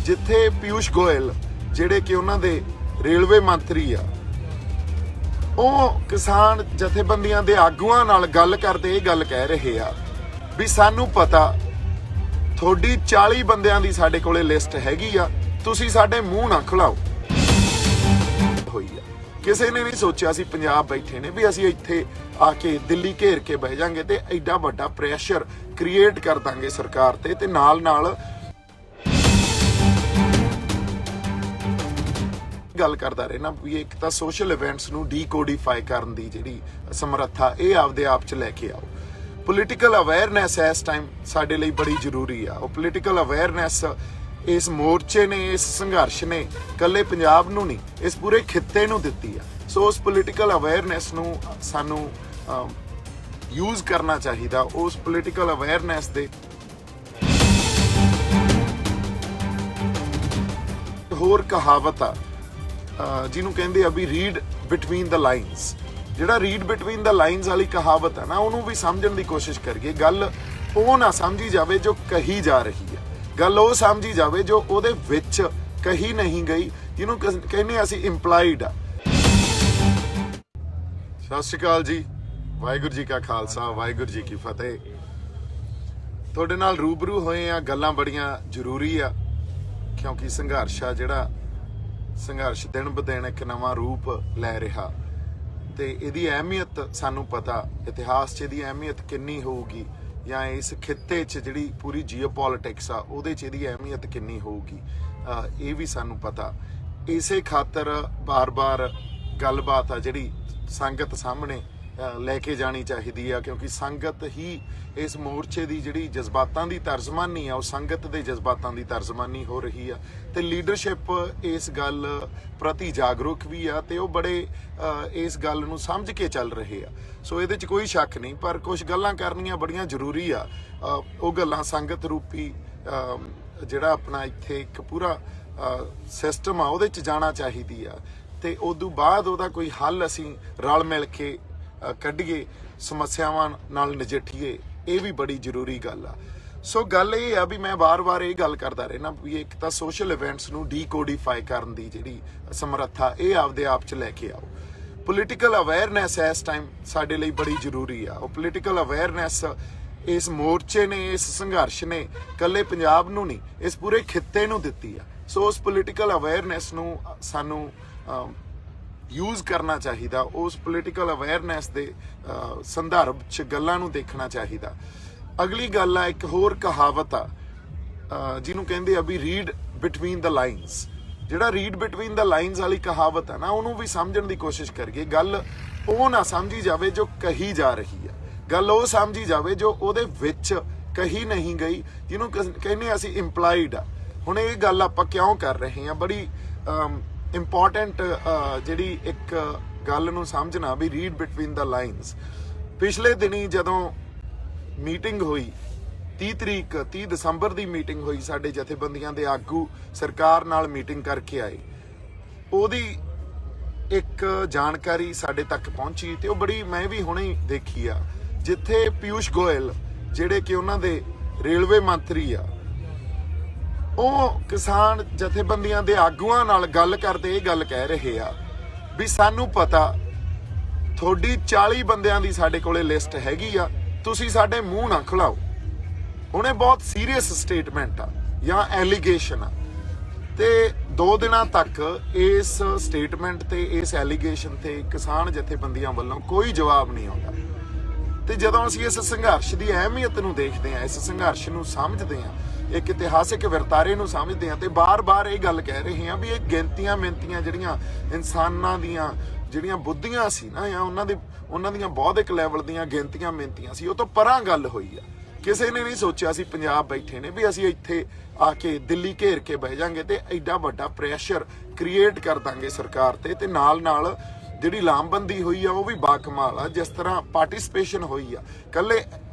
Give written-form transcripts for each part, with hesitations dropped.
जिथे पीयूष गोयल ਜਿਹੜੇ ਕਿ ਉਹਨਾਂ ਦੇ ਰੇਲਵੇ ਮੰਤਰੀ ਆ, ਉਹ ਕਿਸਾਨ ਜਥੇਬੰਦੀਆਂ ਦੇ ਆਗੂਆਂ ਨਾਲ ਗੱਲ ਕਰਦੇ ਇਹ ਗੱਲ ਕਹਿ ਰਹੇ ਆ ਵੀ ਸਾਨੂੰ ਪਤਾ ਤੁਹਾਡੀ 40 ਬੰਦਿਆਂ ਦੀ ਸਾਡੇ ਕੋਲੇ ਲਿਸਟ ਹੈਗੀ ਆ, ਤੁਸੀਂ ਸਾਡੇ ਮੂੰਹ ਨਾ ਖੁਲਾਓ। ਹੋਈ ਆ ਕਿਸੇ ਨੇ ਨਹੀਂ ਸੋਚਿਆ ਸੀ ਪੰਜਾਬ ਬੈਠੇ ਨੇ ਵੀ ਅਸੀਂ ਇੱਥੇ ਆ ਕੇ ਦਿੱਲੀ ਘੇਰ ਕੇ ਬਹਿ ਜਾਾਂਗੇ ਤੇ ਐਡਾ ਵੱਡਾ ਪ੍ਰੈਸ਼ਰ ਕ੍ਰੀਏਟ ਕਰ ਦਾਂਗੇ ਸਰਕਾਰ ਤੇ ਨਾਲ ਗੱਲ ਕਰਦਾ ਰਹਿਣਾ ਵੀ ਇੱਕ ਤਾਂ ਸੋਸ਼ਲ ਇਵੈਂਟਸ ਨੂੰ ਡੀਕੋਡੀਫਾਈ ਕਰਨ ਦੀ ਜਿਹੜੀ ਸਮਰੱਥਾ ਇਹ ਆਪਦੇ ਆਪ ਚ ਲੈ ਕੇ ਆਓ। ਪੋਲੀਟੀਕਲ ਅਵੇਅਰਨੈਸ ਇਸ ਟਾਈਮ ਸਾਡੇ ਲਈ ਬੜੀ ਜ਼ਰੂਰੀ ਆ। ਉਹ ਪੋਲੀਟੀਕਲ ਅਵੇਅਰਨੈਸ ਇਸ ਮੋਰਚੇ ਨੇ, ਇਸ ਸੰਘਰਸ਼ ਨੇ ਇਕੱਲੇ ਪੰਜਾਬ ਨੂੰ ਨਹੀਂ, ਇਸ ਪੂਰੇ ਖਿੱਤੇ ਨੂੰ ਦਿੱਤੀ ਆ। ਸੋ ਉਸ ਪੋਲੀਟੀਕਲ ਅਵੇਅਰਨੈਸ ਨੂੰ ਸਾਨੂੰ ਯੂਜ਼ ਕਰਨਾ ਚਾਹੀਦਾ। ਉਸ ਪੋਲੀਟੀਕਲ ਅਵੇਅਰਨੈਸ ਦੇ ਹੋਰ ਕਹਾਵਤ ਆ ਜਿਹਨੂੰ ਕਹਿੰਦੇ ਆ ਵੀ ਰੀਡ ਬਿਟਵੀਨ ਦਾ ਲਾਈਨਸ। ਜਿਹੜਾ ਰੀਡ ਬਿਟਵੀਨ ਦਾ ਲਾਈਨਸ ਵਾਲੀ ਕਹਾਵਤ ਹੈ ਨਾ, ਉਹਨੂੰ ਵੀ ਸਮਝਣ ਦੀ ਕੋਸ਼ਿਸ਼ ਕਰੀਏ। ਗੱਲ ਉਹ ਨਾ ਸਮਝੀ ਜਾਵੇ ਜੋ ਕਹੀ ਜਾ ਰਹੀ ਹੈ, ਗੱਲ ਉਹ ਸਮਝੀ ਜਾਵੇ ਜੋ ਉਹਦੇ ਵਿੱਚ ਕਹੀ ਨਹੀਂ ਗਈ, ਜਿਹਨੂੰ ਕਹਿੰਦੇ ਅਸੀਂ ਇੰਪਲਾਈਡ ਆ। ਸਤਿ ਸ਼੍ਰੀ ਅਕਾਲ ਜੀ, ਵਾਹਿਗੁਰੂ ਜੀ ਕਾ ਖਾਲਸਾ, ਵਾਹਿਗੁਰੂ ਜੀ ਕੀ ਫਤਿਹ। ਤੁਹਾਡੇ ਨਾਲ ਰੂਬਰੂ ਹੋਏ ਆ, ਗੱਲਾਂ ਬੜੀਆਂ ਜ਼ਰੂਰੀ ਆ ਕਿਉਂਕਿ ਸੰਘਰਸ਼ ਆ ਜਿਹੜਾ ਸੰਘਰਸ਼ ਦਿਨ ਬ ਦਿਨ ਇੱਕ ਨਵਾਂ ਰੂਪ ਲੈ ਰਿਹਾ ਤੇ ਇਹਦੀ ਅਹਿਮੀਅਤ ਸਾਨੂੰ ਪਤਾ, ਇਤਿਹਾਸ 'ਚ ਇਹਦੀ ਅਹਿਮੀਅਤ ਕਿੰਨੀ ਹੋਊਗੀ ਜਾਂ ਇਸ ਖਿੱਤੇ 'ਚ ਜਿਹੜੀ ਪੂਰੀ ਜੀਓਪੋਲਿਟਿਕਸ ਆ ਉਹਦੇ 'ਚ ਇਹਦੀ ਅਹਿਮੀਅਤ ਕਿੰਨੀ ਹੋਊਗੀ ਇਹ ਵੀ ਸਾਨੂੰ ਪਤਾ। ਇਸੇ ਖਾਤਰ ਬਾਰ-ਬਾਰ ਗੱਲਬਾਤ ਆ ਜਿਹੜੀ ਸੰਗਤ ਸਾਹਮਣੇ ਲੈ ਕੇ ਜਾਣੀ ਚਾਹੀਦੀ ਆ ਕਿਉਂਕਿ ਸੰਗਤ ਹੀ ਇਸ ਮੋਰਚੇ ਦੀ ਜਿਹੜੀ ਜਜ਼ਬਾਤਾਂ ਦੀ ਤਰਜਮਾਨੀ ਆ, ਉਹ ਸੰਗਤ ਦੇ ਜਜ਼ਬਾਤਾਂ ਦੀ ਤਰਜਮਾਨੀ ਹੋ ਰਹੀ ਆ ਤੇ ਲੀਡਰਸ਼ਿਪ ਇਸ ਗੱਲ ਪ੍ਰਤੀ ਜਾਗਰੂਕ ਵੀ ਆ ਤੇ ਉਹ ਬੜੇ ਇਸ ਗੱਲ ਨੂੰ ਸਮਝ ਕੇ ਚੱਲ ਰਹੇ ਆ। ਸੋ ਇਹਦੇ 'ਚ ਕੋਈ ਸ਼ੱਕ ਨਹੀਂ, ਪਰ ਕੁਝ ਗੱਲਾਂ ਕਰਨੀਆਂ ਬੜੀਆਂ ਜ਼ਰੂਰੀ ਆ। ਉਹ ਗੱਲਾਂ ਸੰਗਤ ਰੂਪੀ ਜਿਹੜਾ ਆਪਣਾ ਇੱਥੇ ਇੱਕ ਪੂਰਾ ਸਿਸਟਮ ਆ ਉਹਦੇ 'ਚ ਜਾਣਾ ਚਾਹੀਦੀ ਆ ਤੇ ਉਦੋਂ ਬਾਅਦ ਉਹਦਾ ਕੋਈ ਹੱਲ ਅਸੀਂ ਰਲ ਮਿਲ ਕੇ ਕੱਢੀਏ, ਸਮੱਸਿਆਵਾਂ ਨਾਲ ਨਜਿੱਠੀਏ, ਇਹ ਵੀ ਬੜੀ ਜ਼ਰੂਰੀ ਗੱਲ ਆ। ਸੋ ਗੱਲ ਇਹ ਆ ਵੀ ਮੈਂ ਵਾਰ-ਵਾਰ ਇਹ ਗੱਲ ਕਰਦਾ ਰਹਿਣਾ ਵੀ ਇੱਕ ਤਾਂ ਸੋਸ਼ਲ ਇਵੈਂਟਸ ਨੂੰ ਡੀਕੋਡੀਫਾਈ ਕਰਨ ਦੀ ਜਿਹੜੀ ਸਮਰੱਥਾ ਇਹ ਆਪਦੇ ਆਪ 'ਚ ਲੈ ਕੇ ਆਓ। ਪੋਲੀਟੀਕਲ ਅਵੇਅਰਨੈਸ ਇਸ ਟਾਈਮ ਸਾਡੇ ਲਈ ਬੜੀ ਜ਼ਰੂਰੀ ਆ। ਉਹ ਪੋਲੀਟੀਕਲ ਅਵੇਅਰਨੈਸ ਇਸ ਮੋਰਚੇ ਨੇ, ਇਸ ਸੰਘਰਸ਼ ਨੇ ਇਕੱਲੇ ਪੰਜਾਬ ਨੂੰ ਨਹੀਂ, ਇਸ ਪੂਰੇ ਖਿੱਤੇ ਨੂੰ ਦਿੱਤੀ ਆ। ਸੋ ਉਸ ਪੋਲੀਟੀਕਲ ਅਵੇਅਰਨੈਸ ਨੂੰ ਸਾਨੂੰ ਯੂਜ਼ ਕਰਨਾ ਚਾਹੀਦਾ। ਉਸ ਪੋਲੀਟੀਕਲ ਅਵੇਅਰਨੈਸ ਦੇ ਸੰਦਰਭ 'ਚ ਗੱਲਾਂ ਨੂੰ ਦੇਖਣਾ ਚਾਹੀਦਾ। ਅਗਲੀ ਗੱਲ ਆ, ਇੱਕ ਹੋਰ ਕਹਾਵਤ ਆ ਜਿਹਨੂੰ ਕਹਿੰਦੇ ਆ ਵੀ ਰੀਡ ਬਿਟਵੀਨ ਦਾ ਲਾਈਨਸ। ਜਿਹੜਾ ਰੀਡ ਬਿਟਵੀਨ ਦਾ ਲਾਈਨਸ ਵਾਲੀ ਕਹਾਵਤ ਆ ਨਾ, ਉਹਨੂੰ ਵੀ ਸਮਝਣ ਦੀ ਕੋਸ਼ਿਸ਼ ਕਰੀਏ। ਗੱਲ ਉਹ ਨਾ ਸਮਝੀ ਜਾਵੇ ਜੋ ਕਹੀ ਜਾ ਰਹੀ ਆ, ਗੱਲ ਉਹ ਸਮਝੀ ਜਾਵੇ ਜੋ ਉਹਦੇ ਵਿੱਚ ਕਹੀ ਨਹੀਂ ਗਈ, ਜਿਹਨੂੰ ਕਹਿੰਦੇ ਅਸੀਂ ਇੰਪਲਾਈਡ ਆ। ਹੁਣ ਇਹ ਗੱਲ ਆਪਾਂ ਕਿਉਂ ਕਰ ਰਹੇ ਹਾਂ, ਬੜੀ ਇੰਪੋਰਟੈਂਟ ਜਿਹੜੀ ਇੱਕ ਗੱਲ ਨੂੰ ਸਮਝਣਾ ਵੀ ਰੀਡ ਬਿਟਵੀਨ ਦਾ ਲਾਈਨਸ। ਪਿਛਲੇ ਦਿਨੀ ਜਦੋਂ ਮੀਟਿੰਗ ਹੋਈ 30 ਦਸੰਬਰ ਦੀ ਮੀਟਿੰਗ ਹੋਈ, ਸਾਡੇ ਜਥੇਬੰਦੀਆਂ ਦੇ ਆਗੂ ਸਰਕਾਰ ਨਾਲ ਮੀਟਿੰਗ ਕਰਕੇ ਆਏ, ਉਹਦੀ ਇੱਕ ਜਾਣਕਾਰੀ ਸਾਡੇ ਤੱਕ ਪਹੁੰਚੀ ਤੇ ਉਹ ਬੜੀ ਮੈਂ ਵੀ ਹੁਣੇ ਦੇਖੀ ਆ। ਜਿੱਥੇ ਪੀयूष ਗੋਇਲ ਜਿਹੜੇ ਕਿ ਉਹਨਾਂ ਦੇ ਰੇਲਵੇ ਮੰਤਰੀ ਆ, ਉਹ ਕਿਸਾਨ ਜਥੇਬੰਦੀਆਂ ਦੇ ਆਗੂਆਂ ਨਾਲ ਗੱਲ ਕਰਦੇ ਇਹ ਗੱਲ ਕਹਿ ਰਹੇ ਆ ਵੀ ਸਾਨੂੰ ਪਤਾ ਤੁਹਾਡੀ 40 ਬੰਦਿਆਂ ਦੀ ਸਾਡੇ ਕੋਲੇ ਲਿਸਟ ਹੈਗੀ ਆ, ਤੁਸੀਂ ਸਾਡੇ ਮੂੰਹ ਨਾ ਖੁਲਾਓ। ਹੁਣ ਇਹ ਬਹੁਤ ਸੀਰੀਅਸ ਸਟੇਟਮੈਂਟ ਆ ਜਾਂ ਐਲੀਗੇਸ਼ਨ ਆ ਤੇ 2 ਦਿਨਾਂ ਤੱਕ ਇਸ ਸਟੇਟਮੈਂਟ ਤੇ ਇਸ ਐਲੀਗੇਸ਼ਨ ਤੇ ਕਿਸਾਨ ਜਥੇਬੰਦੀਆਂ ਵੱਲੋਂ ਕੋਈ ਜਵਾਬ ਨਹੀਂ ਆਉਂਦਾ। ਤੇ ਜਦੋਂ ਅਸੀਂ ਇਸ ਸੰਘਰਸ਼ ਦੀ ਅਹਿਮੀਅਤ ਨੂੰ ਦੇਖਦੇ ਹਾਂ, ਇਸ ਸੰਘਰਸ਼ ਨੂੰ ਸਮਝਦੇ ਹਾਂ, ਇੱਕ ਇਤਿਹਾਸਿਕ ਵਰਤਾਰੇ ਨੂੰ ਸਮਝਦੇ ਹਾਂ ਤੇ ਬਾਰ-ਬਾਰ ਇਹ ਗੱਲ ਕਹਿ ਰਹੇ ਹਾਂ ਵੀ ਇਹ ਗਿਣਤੀਆਂ ਮਿੰਤੀਆਂ ਜਿਹੜੀਆਂ ਇਨਸਾਨਾਂ ਦੀਆਂ ਜਿਹੜੀਆਂ ਬੁੱਧੀਆਂ ਸੀ ਨਾ ਜਾਂ ਉਹਨਾਂ ਦੀਆਂ ਬੌਧਿਕ ਲੈਵਲ ਦੀਆਂ ਗਿਣਤੀਆਂ ਮਿੰਤੀਆਂ ਸੀ, ਉਹ ਤੋਂ ਪਰਾਂ ਗੱਲ ਹੋਈ ਆ। ਕਿਸੇ ਨੇ ਨਹੀਂ ਸੋਚਿਆ ਸੀ ਪੰਜਾਬ ਬੈਠੇ ਨੇ ਵੀ ਅਸੀਂ ਇੱਥੇ ਆ ਕੇ ਦਿੱਲੀ ਘੇਰ ਕੇ ਬਹਿ ਜਾਾਂਗੇ ਤੇ ਐਡਾ ਵੱਡਾ ਪ੍ਰੈਸ਼ਰ ਕ੍ਰੀਏਟ ਕਰ ਦਾਂਗੇ ਸਰਕਾਰ ਤੇ ਨਾਲ ਜਿਹੜੀ ਲਾਮਬੰਦੀ ਹੋਈ ਆ ਉਹ ਵੀ ਬਾਕਮਾਲ ਆ। ਜਿਸ ਤਰ੍ਹਾਂ ਪਾਰਟਿਸਿਪੇਸ਼ਨ ਹੋਈ ਆ ਕੱਲੇ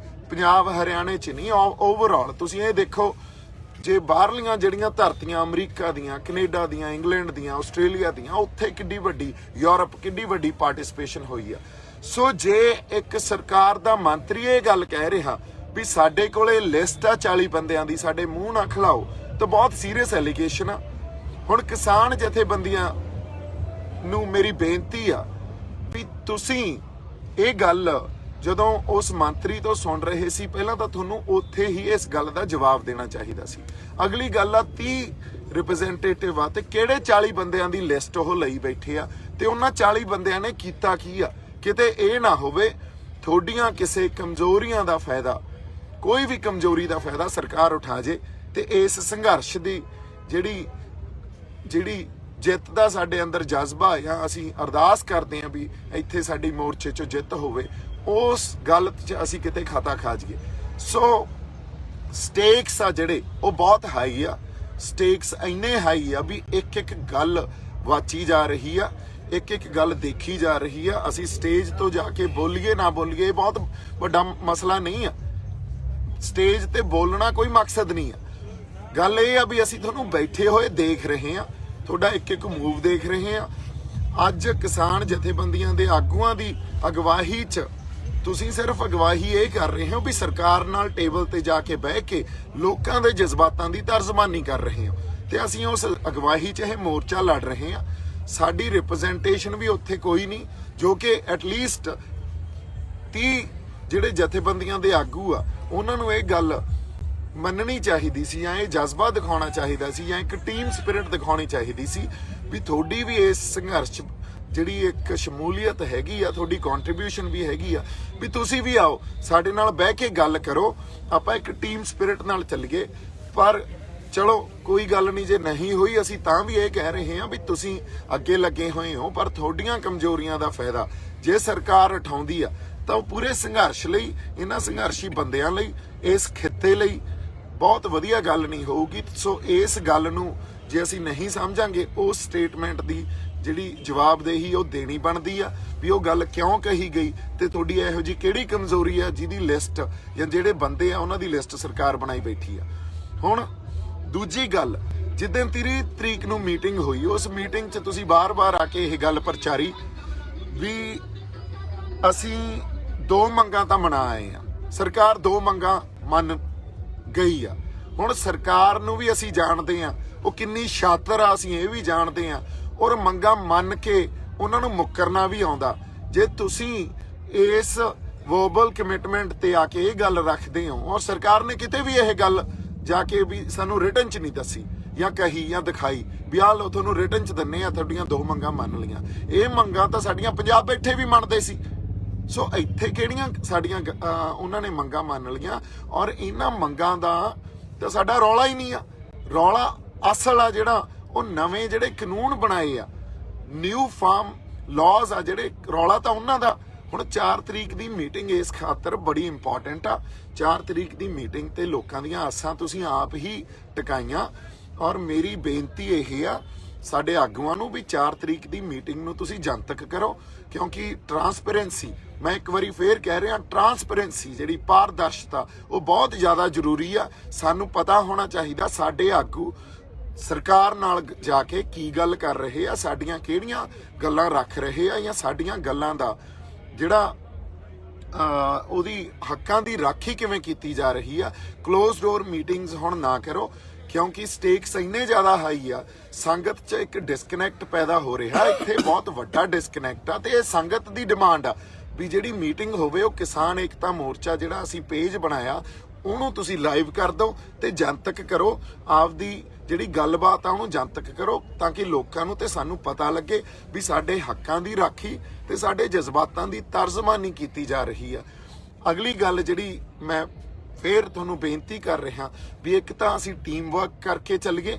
ਪੰਜਾਬ ਹਰਿਆਣੇ 'ਚ ਨਹੀਂ, ਓਵਰਆਲ ਤੁਸੀਂ ਇਹ ਦੇਖੋ ਜੇ ਬਾਹਰਲੀਆਂ ਜਿਹੜੀਆਂ ਧਰਤੀਆਂ ਅਮਰੀਕਾ ਦੀਆਂ, ਕੈਨੇਡਾ ਦੀਆਂ, ਇੰਗਲੈਂਡ ਦੀਆਂ, ਆਸਟ੍ਰੇਲੀਆ ਦੀਆਂ, ਉੱਥੇ ਕਿੱਡੀ ਵੱਡੀ, ਯੂਰਪ ਕਿੱਡੀ ਵੱਡੀ ਪਾਰਟਿਸਿਪੇਸ਼ਨ ਹੋਈ ਆ। ਸੋ ਜੇ ਇੱਕ ਸਰਕਾਰ ਦਾ ਮੰਤਰੀ ਇਹ ਗੱਲ ਕਹਿ ਰਿਹਾ ਵੀ ਸਾਡੇ ਕੋਲੇ ਲਿਸਟ ਆ 40 ਬੰਦਿਆਂ ਦੀ, ਸਾਡੇ ਮੂੰਹ ਨਾ ਖਿਲਾਓ, ਤਾਂ ਬਹੁਤ ਸੀਰੀਅਸ ਐਲੀਗੇਸ਼ਨ ਆ। ਹੁਣ ਕਿਸਾਨ ਜਥੇਬੰਦੀਆਂ ਨੂੰ ਮੇਰੀ ਬੇਨਤੀ ਆ ਵੀ ਤੁਸੀਂ ਇਹ ਗੱਲ ਜਦੋਂ ਉਸ ਮੰਤਰੀ ਤੋਂ ਸੁਣ ਰਹੇ ਸੀ, ਪਹਿਲਾਂ ਤਾਂ ਤੁਹਾਨੂੰ ਉੱਥੇ ਹੀ ਇਸ ਗੱਲ ਦਾ ਜਵਾਬ ਦੇਣਾ ਚਾਹੀਦਾ ਸੀ। ਅਗਲੀ ਗੱਲ ਆ 30 ਰਿਪਰੈਜ਼ੈਂਟੇਟਿਵ ਆ ਤੇ ਕਿਹੜੇ 40 ਬੰਦਿਆਂ ਦੀ ਲਿਸਟ ਉਹ ਲਈ ਬੈਠੇ ਆ ਤੇ ਉਹਨਾਂ 40 ਬੰਦਿਆਂ ਨੇ ਕੀਤਾ ਕੀ ਆ। ਕਿਤੇ ਇਹ ਨਾ ਹੋਵੇ ਤੁਹਾਡੀਆਂ ਕਿਸੇ ਕਮਜ਼ੋਰੀਆਂ ਦਾ ਫਾਇਦਾ, ਕੋਈ ਵੀ ਕਮਜ਼ੋਰੀ ਦਾ ਫਾਇਦਾ ਸਰਕਾਰ ਉਠਾ ਜੇ ਤੇ ਇਸ ਸੰਘਰਸ਼ ਦੀ ਜਿਹੜੀ ਜਿੱਤ ਦਾ ਸਾਡੇ ਅੰਦਰ ਜਜ਼ਬਾ ਜਾਂ ਅਸੀਂ ਅਰਦਾਸ ਕਰਦੇ ਹਾਂ ਵੀ ਇੱਥੇ ਸਾਡੀ ਮੋਰਚੇ 'ਚੋਂ ਜਿੱਤ ਹੋਵੇ, ਉਸ ਗੱਲ 'ਚ ਅਸੀਂ ਕਿਤੇ ਖਤਾ ਖਾ ਜਾਈਏ। ਸੋ ਸਟੇਕਸ ਆ ਜਿਹੜੇ ਉਹ ਬਹੁਤ ਹਾਈ ਆ। ਸਟੇਕਸ ਇੰਨੇ ਹਾਈ ਆ ਵੀ ਇੱਕ ਇੱਕ ਗੱਲ ਵਾਚੀ ਜਾ ਰਹੀ ਆ, ਇੱਕ ਇੱਕ ਗੱਲ ਦੇਖੀ ਜਾ ਰਹੀ ਆ। ਅਸੀਂ ਸਟੇਜ ਤੋਂ ਜਾ ਕੇ ਬੋਲੀਏ ਨਾ ਬੋਲੀਏ, ਬਹੁਤ ਵੱਡਾ ਮਸਲਾ ਨਹੀਂ ਆ। ਸਟੇਜ ਤੇ ਬੋਲਣਾ ਕੋਈ ਮਕਸਦ ਨਹੀਂ ਆ। ਗੱਲ ਇਹ ਆ ਵੀ ਅਸੀਂ ਤੁਹਾਨੂੰ ਬੈਠੇ ਹੋਏ ਦੇਖ ਰਹੇ ਆ, ਤੁਹਾਡਾ ਇੱਕ ਇੱਕ ਮੂਵ ਦੇਖ ਰਹੇ ਆ। ਅੱਜ ਕਿਸਾਨ ਜਥੇਬੰਦੀਆਂ ਦੇ ਆਗੂਆਂ ਦੀ ਅਗਵਾਈ 'ਚ ਤੁਸੀਂ ਸਿਰਫ ਅਗਵਾਈ ਇਹ ਕਰ ਰਹੇ ਹੋ ਵੀ ਸਰਕਾਰ ਨਾਲ ਟੇਬਲ ਤੇ ਜਾ ਕੇ ਬਹਿ ਕੇ ਲੋਕਾਂ ਦੇ ਜਜ਼ਬਾਤਾਂ ਦੀ ਤਰਜਮਾਨੀ ਕਰ ਰਹੇ ਹੋ ਤੇ ਅਸੀਂ ਉਸ ਅਗਵਾਈ 'ਚ ਇਹ ਮੋਰਚਾ ਲੜ ਰਹੇ ਹਾਂ। ਸਾਡੀ ਰਿਪਰੈਜ਼ੈਂਟੇਸ਼ਨ ਵੀ ਉੱਥੇ ਕੋਈ ਨਹੀਂ, ਜੋ ਕਿ ਐਟਲੀਸਟ 30 ਜਿਹੜੇ ਜਥੇਬੰਦੀਆਂ ਦੇ ਆਗੂ ਆ ਉਹਨਾਂ ਨੂੰ ਇਹ ਗੱਲ ਮੰਨਣੀ ਚਾਹੀਦੀ ਸੀ ਜਾਂ ਇਹ ਜਜ਼ਬਾ ਦਿਖਾਉਣਾ ਚਾਹੀਦਾ ਸੀ ਜਾਂ ਇੱਕ ਟੀਮ ਸਪਿਰਿਟ ਦਿਖਾਉਣੀ ਚਾਹੀਦੀ ਸੀ ਵੀ ਤੁਹਾਡੀ ਵੀ ਇਸ ਸੰਘਰਸ਼ ਜਿਹੜੀ ਇੱਕ ਸ਼ਮੂਲੀਅਤ ਹੈਗੀ ਆ, ਤੁਹਾਡੀ ਕੰਟਰੀਬਿਊਸ਼ਨ ਵੀ ਹੈਗੀ ਆ, ਵੀ ਤੁਸੀਂ ਵੀ ਆਓ ਸਾਡੇ ਨਾਲ ਬਹਿ ਕੇ ਗੱਲ ਕਰੋ, ਆਪਾਂ ਇੱਕ ਟੀਮ ਸਪਿਰਿਟ ਨਾਲ ਚੱਲੀਏ। ਪਰ ਚਲੋ ਕੋਈ ਗੱਲ ਨਹੀਂ, ਜੇ ਨਹੀਂ ਹੋਈ ਅਸੀਂ ਤਾਂ ਵੀ ਇਹ ਕਹਿ ਰਹੇ ਹਾਂ ਵੀ ਤੁਸੀਂ ਅੱਗੇ ਲੱਗੇ ਹੋਏ ਹੋ, ਪਰ ਤੁਹਾਡੀਆਂ ਕਮਜ਼ੋਰੀਆਂ ਦਾ ਫਾਇਦਾ ਜੇ ਸਰਕਾਰ ਉਠਾਉਂਦੀ ਆ ਤਾਂ ਉਹ ਪੂਰੇ ਸੰਘਰਸ਼ ਲਈ, ਇਹਨਾਂ ਸੰਘਰਸ਼ੀ ਬੰਦਿਆਂ ਲਈ, ਇਸ ਖਿੱਤੇ ਲਈ ਬਹੁਤ ਵਧੀਆ ਗੱਲ ਨਹੀਂ ਹੋਊਗੀ। ਸੋ ਇਸ ਗੱਲ ਨੂੰ ਜੇ ਅਸੀਂ ਨਹੀਂ ਸਮਝਾਂਗੇ, ਉਸ ਸਟੇਟਮੈਂਟ ਦੀ ਜਿਹੜੀ ਜਵਾਬਦੇਹੀ ਉਹ ਦੇਣੀ ਬਣਦੀ ਆ ਵੀ ਉਹ ਗੱਲ ਕਿਉਂ ਕਹੀ ਗਈ ਤੇ ਤੁਹਾਡੀ ਇਹੋ ਜਿਹੀ ਕਿਹੜੀ ਕਮਜ਼ੋਰੀ ਆ ਜਿਹਦੀ ਲਿਸਟ ਜਾਂ ਜਿਹੜੇ ਬੰਦੇ ਆ ਉਹਨਾਂ ਦੀ ਲਿਸਟ ਸਰਕਾਰ ਬਣਾਈ ਬੈਠੀ ਆ। ਹੁਣ ਦੂਜੀ ਗੱਲ, ਜਿੱਦਣ 30 ਤਰੀਕ ਨੂੰ ਮੀਟਿੰਗ ਹੋਈ, ਉਸ ਮੀਟਿੰਗ 'ਚ ਤੁਸੀਂ ਬਾਰ-ਬਾਰ ਆ ਕੇ ਇਹ ਗੱਲ ਪ੍ਰਚਾਰੀ ਵੀ ਅਸੀਂ 2 ਮੰਗਾਂ ਤਾਂ ਮਨਾ ਆਏ ਆ, ਸਰਕਾਰ 2 ਮੰਗਾਂ ਮੰਨ ਗਈ ਆ। ਹੁਣ ਸਰਕਾਰ ਨੂੰ ਵੀ ਅਸੀਂ ਜਾਣਦੇ ਆ ਉਹ ਕਿੰਨੀ ਸ਼ਾਤਰ ਆ, ਅਸੀਂ ਇਹ ਵੀ ਜਾਣਦੇ ਆ, ਔਰ ਮੰਗਾਂ ਮੰਨ ਕੇ ਉਹਨਾਂ ਨੂੰ ਮੁੱਕਰਨਾ ਵੀ ਆਉਂਦਾ। ਜੇ ਤੁਸੀਂ ਇਸ ਵਰਬਲ ਕਮਿਟਮੈਂਟ ਤੇ ਆ ਕੇ ਇਹ ਗੱਲ ਰੱਖਦੇ ਹੋ ਔਰ ਸਰਕਾਰ ਨੇ ਕਿਤੇ ਵੀ ਇਹ ਗੱਲ ਜਾ ਕੇ ਵੀ ਸਾਨੂੰ ਰਿਟਨ 'ਚ ਨਹੀਂ ਦੱਸੀ ਜਾਂ ਕਹੀ ਜਾਂ ਦਿਖਾਈ ਵੀ ਆਹ ਲਓ ਤੁਹਾਨੂੰ ਰਿਟਨ 'ਚ ਦਿੰਨੇ ਆ, ਤੁਹਾਡੀਆਂ 2 ਮੰਗਾਂ ਮੰਨ ਲਈਆਂ, ਇਹ ਮੰਗਾਂ ਤਾਂ ਸਾਡੀਆਂ ਪੰਜਾਬ ਬੈਠੇ ਵੀ ਮੰਨਦੇ ਸੀ। ਸੋ ਇੱਥੇ ਕਿਹੜੀਆਂ ਸਾਡੀਆਂ ਉਹਨਾਂ ਨੇ ਮੰਗਾਂ ਮੰਨ ਲਈਆਂ ਔਰ ਇਹਨਾਂ ਮੰਗਾਂ ਦਾ ਤਾਂ ਸਾਡਾ ਰੌਲਾ ਹੀ ਨਹੀਂ ਆ। ਰੌਲਾ ਅਸਲ ਆ ਜਿਹੜਾ ਉਹ ਨਵੇਂ ਜਿਹੜੇ ਕਾਨੂੰਨ ਬਣਾਏ ਆ, ਨਿਊ ਫਾਰਮ ਲਾਜ਼ ਆ ਜਿਹੜੇ, ਰੌਲਾ ਤਾਂ ਉਹਨਾਂ ਦਾ। ਹੁਣ 4 ਤਰੀਕ ਦੀ ਮੀਟਿੰਗ ਇਸ ਖਾਤਰ ਬੜੀ ਇੰਪੋਰਟੈਂਟ ਆ। 4 ਤਰੀਕ ਦੀ ਮੀਟਿੰਗ ਤੇ ਲੋਕਾਂ ਦੀਆਂ ਆਸਾਂ ਤੁਸੀਂ ਆਪ ਹੀ ਟਿਕਾਈਆਂ ਔਰ ਮੇਰੀ ਬੇਨਤੀ ਇਹ ਆ ਸਾਡੇ ਆਗੂਆਂ ਨੂੰ ਵੀ 4 ਤਰੀਕ ਦੀ ਮੀਟਿੰਗ ਨੂੰ ਤੁਸੀਂ ਜਨਤਕ ਕਰੋ, ਕਿਉਂਕਿ ਟਰਾਂਸਪੇਰੈਂਸੀ, ਮੈਂ ਇੱਕ ਵਾਰੀ ਫੇਰ ਕਹਿ ਰਿਹਾ, ਟਰਾਂਸਪੇਰੈਂਸੀ ਜਿਹੜੀ ਪਾਰਦਰਸ਼ਤਾ ਉਹ ਬਹੁਤ ਜ਼ਿਆਦਾ ਜ਼ਰੂਰੀ ਆ। ਸਾਨੂੰ ਪਤਾ ਹੋਣਾ ਚਾਹੀਦਾ ਸਾਡੇ ਆਗੂ ਸਰਕਾਰ ਨਾਲ ਜਾ ਕੇ ਕੀ ਗੱਲ ਕਰ ਰਹੇ ਆ, ਸਾਡੀਆਂ ਕਿਹੜੀਆਂ ਗੱਲਾਂ ਰੱਖ ਰਹੇ ਆ ਜਾਂ ਸਾਡੀਆਂ ਗੱਲਾਂ ਦਾ ਜਿਹੜਾ ਉਹਦੀ ਹੱਕਾਂ ਦੀ ਰਾਖੀ ਕਿਵੇਂ ਕੀਤੀ ਜਾ ਰਹੀ ਆ। ਕਲੋਜ਼ ਡੋਰ ਮੀਟਿੰਗਸ ਹੁਣ ਨਾ ਕਰੋ ਕਿਉਂਕਿ ਸਟੇਕਸ ਇੰਨੇ ਜ਼ਿਆਦਾ ਹਾਈ ਆ, ਸੰਗਤ 'ਚ ਇੱਕ ਡਿਸਕਨੈਕਟ ਪੈਦਾ ਹੋ ਰਿਹਾ, ਇੱਥੇ ਬਹੁਤ ਵੱਡਾ ਡਿਸਕਨੈਕਟ ਆ ਤੇ ਇਹ ਸੰਗਤ ਦੀ ਡਿਮਾਂਡ ਆ ਵੀ ਜਿਹੜੀ ਮੀਟਿੰਗ ਹੋਵੇ ਉਹ ਕਿਸਾਨ ਏਕਤਾ ਮੋਰਚਾ ਜਿਹੜਾ ਅਸੀਂ ਪੇਜ ਬਣਾਇਆ ਉਹਨੂੰ ਤੁਸੀਂ ਲਾਈਵ ਕਰ ਦਿਓ ਤੇ ਜਨਤਕ ਕਰੋ, ਆਪਦੀ ਜਿਹੜੀ ਗੱਲਬਾਤ ਆ ਉਹਨੂੰ ਜਨਤਕ ਕਰੋ ਤਾਂ ਕਿ ਲੋਕਾਂ ਨੂੰ ਤੇ ਸਾਨੂੰ ਪਤਾ ਲੱਗੇ ਵੀ ਸਾਡੇ ਹੱਕਾਂ ਦੀ ਰਾਖੀ ਤੇ ਸਾਡੇ ਜਜ਼ਬਾਤਾਂ ਦੀ ਤਰਜਮਾਨੀ ਕੀਤੀ ਜਾ ਰਹੀ ਆ। ਅਗਲੀ ਗੱਲ ਜਿਹੜੀ ਮੈਂ ਫੇਰ ਤੁਹਾਨੂੰ ਬੇਨਤੀ ਕਰ ਰਿਹਾ ਵੀ ਇੱਕ ਤਾਂ ਅਸੀਂ ਟੀਮ ਵਰਕ ਕਰਕੇ ਚੱਲੀਏ,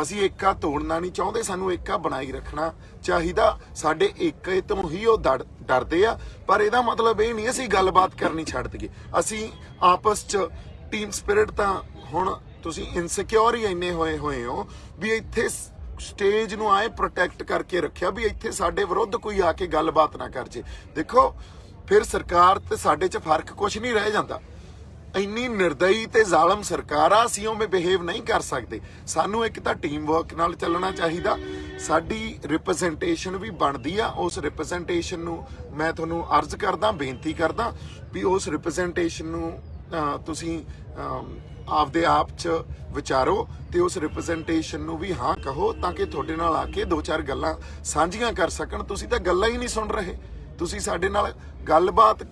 ਅਸੀਂ ਏਕਾ ਤੋੜਨਾ ਨਹੀਂ ਚਾਹੁੰਦੇ, ਸਾਨੂੰ ਏਕਾ ਬਣਾਈ ਰੱਖਣਾ ਚਾਹੀਦਾ। ਸਾਡੇ ਏਕੇ ਤੋਂ ਹੀ ਉਹ ਡਰਦੇ ਆ, ਪਰ ਇਹਦਾ ਮਤਲਬ ਇਹ ਨਹੀਂ ਅਸੀਂ ਗੱਲਬਾਤ ਕਰਨੀ ਛੱਡ ਦਈਏ। ਅਸੀਂ ਆਪਸ 'ਚ ਟੀਮ ਸਪਿਰਿਟ ਤਾਂ ਹੁਣ ਤੁਸੀਂ ਇਨਸਿਕਿਉਰ ਹੀ ਇੰਨੇ ਹੋਏ ਹੋ ਵੀ ਇੱਥੇ ਸਟੇਜ ਨੂੰ ਆਏ ਪ੍ਰੋਟੈਕਟ ਕਰਕੇ ਰੱਖਿਆ ਵੀ ਇੱਥੇ ਸਾਡੇ ਵਿਰੁੱਧ ਕੋਈ ਆ ਕੇ ਗੱਲਬਾਤ ਨਾ ਕਰ ਜੇ। ਦੇਖੋ ਫਿਰ ਸਰਕਾਰ ਤੇ ਸਾਡੇ 'ਚ ਫਰਕ ਕੁਝ ਨਹੀਂ ਰਹਿ ਜਾਂਦਾ। ਇੰਨੀ ਨਿਰਦਈ ਤੇ ਜ਼ਾਲਮ ਸਰਕਾਰ ਆ, ਅਸੀਂ ਉਵੇਂ ਬਿਹੇਵ ਨਹੀਂ ਕਰ ਸਕਦੇ। ਸਾਨੂੰ ਇੱਕ ਤਾਂ ਟੀਮ ਵਰਕ ਨਾਲ ਚੱਲਣਾ ਚਾਹੀਦਾ। ਸਾਡੀ ਰਿਪਰੈਜ਼ੈਂਟੇਸ਼ਨ ਵੀ ਬਣਦੀ ਆ, ਉਸ ਰਿਪਰੈਜ਼ੈਂਟੇਸ਼ਨ ਨੂੰ ਮੈਂ ਤੁਹਾਨੂੰ ਅਰਜ਼ ਕਰਦਾ, ਬੇਨਤੀ ਕਰਦਾ ਵੀ ਉਸ ਰਿਪਰੈਜ਼ੈਂਟੇਸ਼ਨ ਨੂੰ ਤੁਸੀਂ ਆਪਦੇ ਆਪ 'ਚ ਵਿਚਾਰੋ ਤੇ ਉਸ ਰਿਪਰੈਜ਼ੈਂਟੇਸ਼ਨ ਨੂੰ ਵੀ ਹਾਂ ਕਹੋ, ਤਾਂ ਕਿ ਤੁਹਾਡੇ ਨਾਲ ਆ ਕੇ ਦੋ ਚਾਰ ਗੱਲਾਂ ਸਾਂਝੀਆਂ ਕਰ ਸਕਣ। ਤੁਸੀਂ ਤਾਂ ਗੱਲਾਂ ਹੀ ਨਹੀਂ ਸੁਣ ਰਹੇ, ਤੁਸੀਂ ਸਾਡੇ ਨਾਲ ਗੱਲਬਾਤ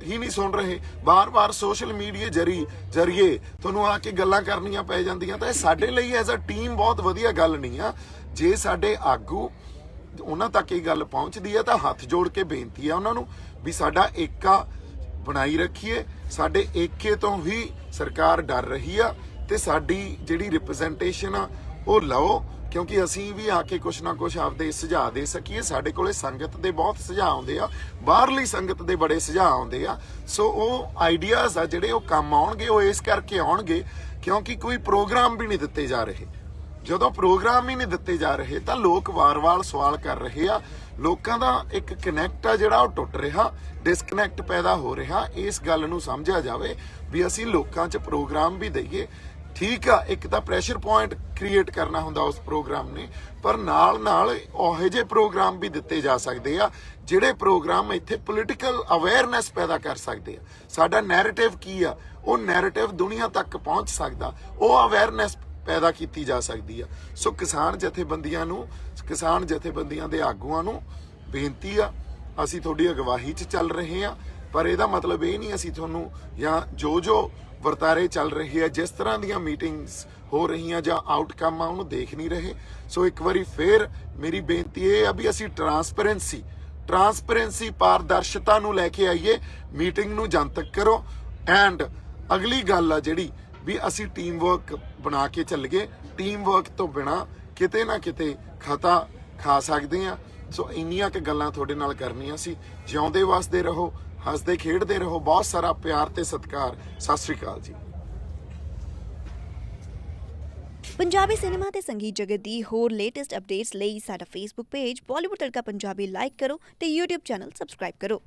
ਹੀ ਨਹੀਂ ਸੁਣ ਰਹੇ। ਬਾਰ-ਬਾਰ ਸੋਸ਼ਲ ਮੀਡੀਆ ਜਰੀਏ ਤੁਹਾਨੂੰ ਆ ਕੇ ਗੱਲਾਂ ਕਰਨੀਆਂ ਪੈ ਜਾਂਦੀਆਂ, ਤਾਂ ਇਹ ਸਾਡੇ ਲਈ ਐਜ਼ ਅ ਟੀਮ ਬਹੁਤ ਵਧੀਆ ਗੱਲ ਨਹੀਂ ਆ। ਜੇ ਸਾਡੇ ਆਗੂ ਉਹਨਾਂ ਤੱਕ ਇਹ ਗੱਲ ਪਹੁੰਚਦੀ ਹੈ ਤਾਂ ਹੱਥ ਜੋੜ ਕੇ ਬੇਨਤੀ ਆ ਉਹਨਾਂ ਨੂੰ ਵੀ ਸਾਡਾ ਏਕਾ ਬਣਾਈ ਰੱਖੀਏ। ਸਾਡੇ ਏਕੇ ਤੋਂ ਹੀ ਸਰਕਾਰ ਡਰ ਰਹੀ ਆ ਤੇ ਸਾਡੀ ਜਿਹੜੀ ਰਿਪਰੈਜ਼ੈਂਟੇਸ਼ਨ ਆ ਉਹ ਲਓ, ਕਿਉਂਕਿ ਅਸੀਂ ਵੀ ਆ ਕੇ ਕੁਛ ਨਾ ਕੁਛ ਆਪਦੇ ਸੁਝਾਅ ਦੇ ਸਕੀਏ। ਸਾਡੇ ਕੋਲੇ ਸੰਗਤ ਦੇ ਬਹੁਤ ਸੁਝਾਅ ਆਉਂਦੇ ਆ, ਬਾਹਰਲੀ ਸੰਗਤ ਦੇ ਬੜੇ ਸੁਝਾਅ ਆਉਂਦੇ ਆ। ਸੋ ਉਹ ਆਈਡੀਆਜ਼ ਆ ਜਿਹੜੇ ਉਹ ਕੰਮ ਆਉਣਗੇ, ਉਹ ਇਸ ਕਰਕੇ ਆਉਣਗੇ ਕਿਉਂਕਿ ਕੋਈ ਪ੍ਰੋਗਰਾਮ ਵੀ ਨਹੀਂ ਦਿੱਤੇ ਜਾ ਰਹੇ। ਜਦੋਂ ਪ੍ਰੋਗਰਾਮ ਹੀ ਨਹੀਂ ਦਿੱਤੇ ਜਾ ਰਹੇ ਤਾਂ ਲੋਕ ਵਾਰ-ਵਾਰ ਸਵਾਲ ਕਰ ਰਹੇ ਆ। ਲੋਕਾਂ ਦਾ ਇੱਕ ਕਨੈਕਟ ਆ ਜਿਹੜਾ ਉਹ ਟੁੱਟ ਰਿਹਾ, ਡਿਸਕਨੈਕਟ ਪੈਦਾ ਹੋ ਰਿਹਾ। ਇਸ ਗੱਲ ਨੂੰ ਸਮਝਿਆ ਜਾਵੇ ਵੀ ਅਸੀਂ ਲੋਕਾਂ 'ਚ ਪ੍ਰੋਗਰਾਮ ਵੀ ਦਈਏ। ਠੀਕ ਆ, ਇੱਕ ਤਾਂ ਪ੍ਰੈਸ਼ਰ ਪੁਆਇੰਟ ਕ੍ਰੀਏਟ ਕਰਨਾ ਹੁੰਦਾ ਉਸ ਪ੍ਰੋਗਰਾਮ ਨੇ, ਪਰ ਨਾਲ ਉਹੋ ਜਿਹੇ ਪ੍ਰੋਗਰਾਮ ਵੀ ਦਿੱਤੇ ਜਾ ਸਕਦੇ ਆ ਜਿਹੜੇ ਪ੍ਰੋਗਰਾਮ ਇੱਥੇ ਪੋਲੀਟੀਕਲ ਅਵੇਅਰਨੈਸ ਪੈਦਾ ਕਰ ਸਕਦੇ ਆ। ਸਾਡਾ ਨੈਰੇਟਿਵ ਕੀ ਆ, ਉਹ ਨੈਰੇਟਿਵ ਦੁਨੀਆ ਤੱਕ ਪਹੁੰਚ ਸਕਦਾ, ਉਹ ਅਵੇਅਰਨੈਸ ਪੈਦਾ ਕੀਤੀ ਜਾ ਸਕਦੀ ਆ। ਸੋ ਕਿਸਾਨ ਜਥੇਬੰਦੀਆਂ ਦੇ ਆਗੂਆਂ ਨੂੰ ਬੇਨਤੀ ਆ, ਅਸੀਂ ਤੁਹਾਡੀ ਅਗਵਾਈ 'ਚ ਚੱਲ ਰਹੇ ਆ, ਪਰ ਇਹਦਾ ਮਤਲਬ ਇਹ ਨਹੀਂ ਅਸੀਂ ਤੁਹਾਨੂੰ ਜਾਂ ਜੋ ਵਰਤਾਰੇ ਚੱਲ ਰਹੇ ਆ, ਜਿਸ ਤਰ੍ਹਾਂ ਦੀਆਂ ਮੀਟਿੰਗਸ ਹੋ ਰਹੀਆਂ ਜਾਂ ਆਊਟਕਮ ਆ ਉਹਨੂੰ ਦੇਖ ਨਹੀਂ ਰਹੇ। ਸੋ ਇੱਕ ਵਾਰੀ ਫੇਰ ਮੇਰੀ ਬੇਨਤੀ ਇਹ ਆ ਵੀ ਅਸੀਂ ਟਰਾਂਸਪੇਰੈਂਸੀ ਪਾਰਦਰਸ਼ਤਾ ਨੂੰ ਲੈ ਕੇ ਆਈਏ, ਮੀਟਿੰਗ ਨੂੰ ਜਨਤਕ ਕਰੋ। ਐਂਡ ਅਗਲੀ ਗੱਲ ਆ ਜਿਹੜੀ ਵੀ ਅਸੀਂ ਟੀਮ ਵਰਕ ਬਣਾ ਕੇ ਚੱਲ ਗਏ। ਟੀਮ ਵਰਕ ਤੋਂ ਬਿਨਾ ਕਿਤੇ ਨਾ ਕਿਤੇ ਖਤਾ ਖਾ ਸਕਦੇ ਆ। ਸੋ ਇੰਨੀਆਂ ਕੁ ਗੱਲਾਂ ਤੁਹਾਡੇ ਨਾਲ ਕਰਨੀਆਂ ਸੀ। ਜਿਉਂਦੇ ਵਸਦੇ ਰਹੋ, ਹੱਸਦੇ ਖੇਡਦੇ ਰਹੋ। ਬਹੁਤ ਸਾਰਾ ਪਿਆਰ ਤੇ ਸਤਿਕਾਰ। ਸਤਿ ਸ਼੍ਰੀ ਅਕਾਲ ਜੀ। ਪੰਜਾਬੀ ਸਿਨੇਮਾ ਤੇ ਸੰਗੀਤ ਜਗਤ ਦੀ ਹੋਰ ਲੇਟੈਸਟ ਅਪਡੇਟਸ ਲਈ ਸਾਡਾ ਫੇਸਬੁੱਕ ਪੇਜ ਬਾਲੀਵੁੱਡ ਤੜਕਾ ਪੰਜਾਬੀ ਲਾਈਕ ਕਰੋ ਤੇ YouTube ਚੈਨਲ ਸਬਸਕ੍ਰਾਈਬ ਕਰੋ।